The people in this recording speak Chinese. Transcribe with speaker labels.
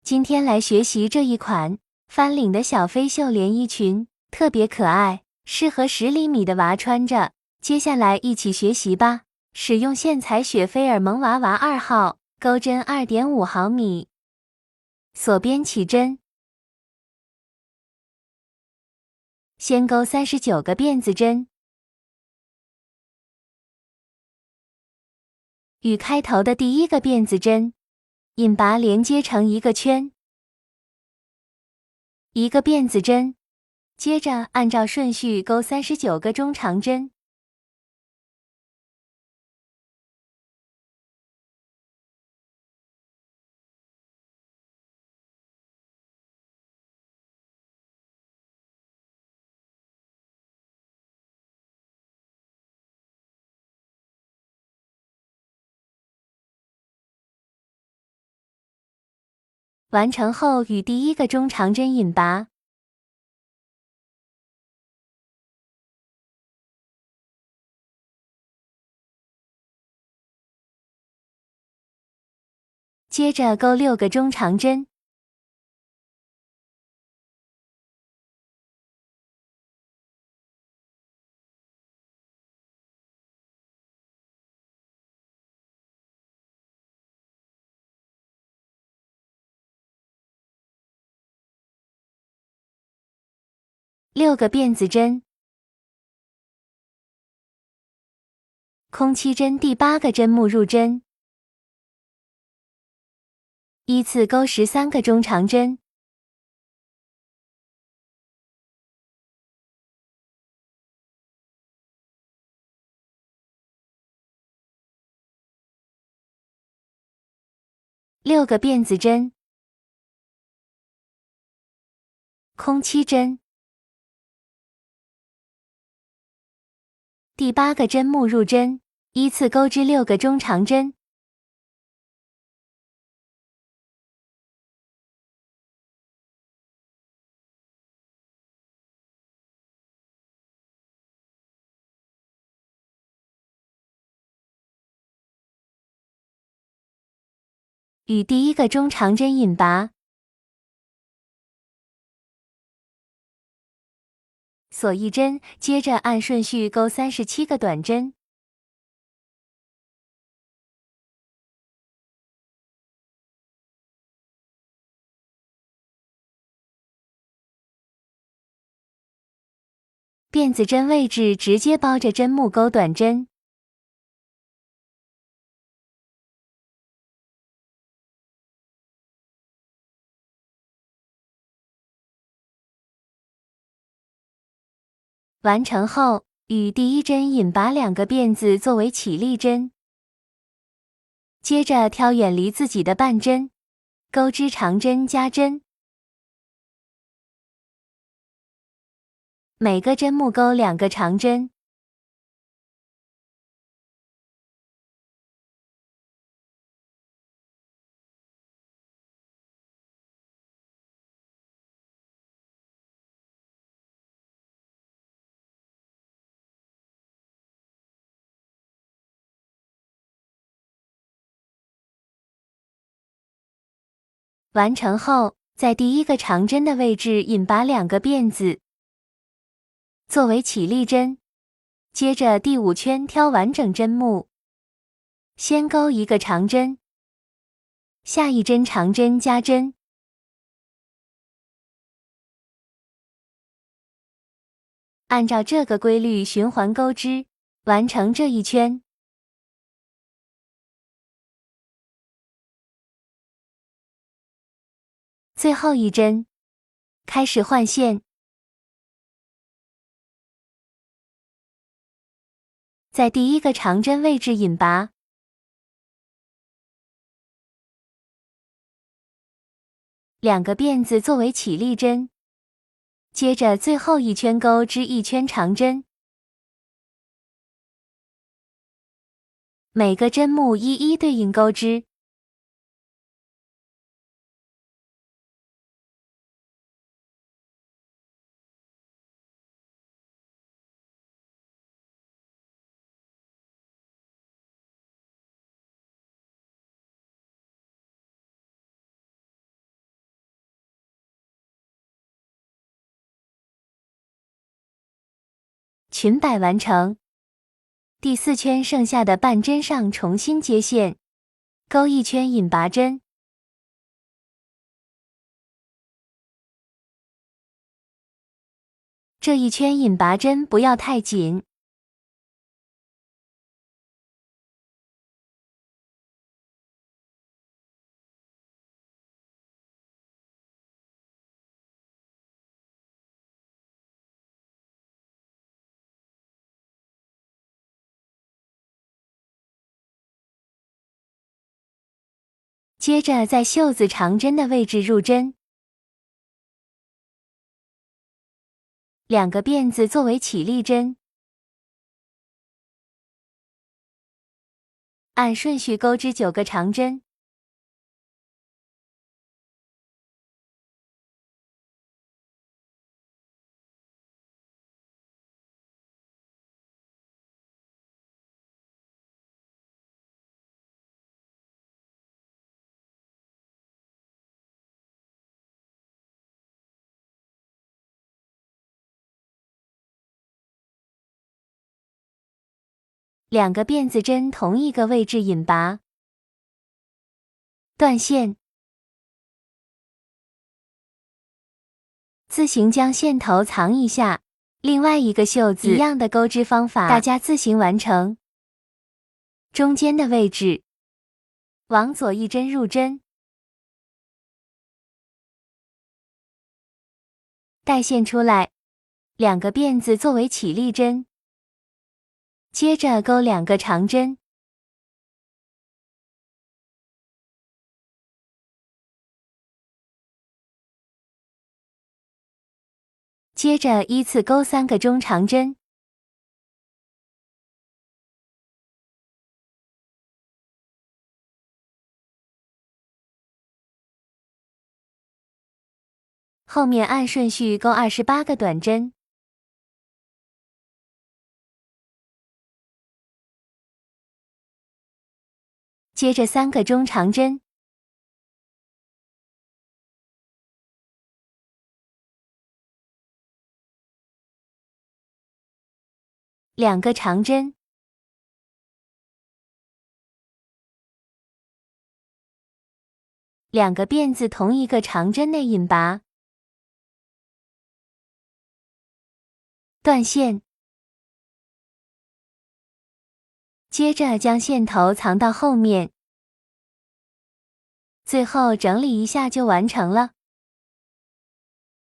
Speaker 1: 今天来学习这一款翻领的小飞袖连衣裙，特别可爱，适合10厘米的娃穿着。接下来一起学习吧。使用线裁雪菲尔萌娃娃2号，钩针2.5毫米，锁边起针，先钩39个辫子针，与开头的第一个辫子针引拔连接成一个圈，一个辫子针，接着按照顺序钩39个中长针。完成后与第一个中长针引拔，接着钩6个中长针，6个辫子针，空7针第8个针目入针，依次钩13个中长针，6个辫子针，空7针，第8个针目入针，依次钩织6个中长针，与第一个中长针引拔，锁1针，接着按顺序钩37个短针，辫子针位置直接包着针目钩短针，完成后与第一针引拔2个辫子作为起立针，接着挑远离自己的半针，钩织长针加针，每个针目钩2个长针，完成后在第一个长针的位置引拔2个辫子，作为起立针，接着第5圈挑完整针目，先钩1个长针，下一针长针加针，按照这个规律循环钩织，完成这一圈。最后一针，开始换线，在第一个长针位置引拔，两个辫子作为起立针，接着最后一圈钩织1圈长针，每个针目一一对应钩织。裙摆完成。第4圈剩下的半针上重新接线，钩1圈引拔针。这1圈引拔针不要太紧。接着在袖子长针的位置入针，2个辫子作为起立针，按顺序钩织9个长针。2个辫子针同一个位置引拔，断线，自行将线头藏一下。另外一个袖子一样的钩织方法，大家自行完成。中间的位置，往左1针入针，带线出来，2个辫子作为起立针。接着钩2个长针，接着依次钩3个中长针，后面按顺序钩28个短针。接着3个中长针，2个长针，两个辫子同一个长针内引拔，断线，接着将线头藏到后面，最后整理一下就完成了。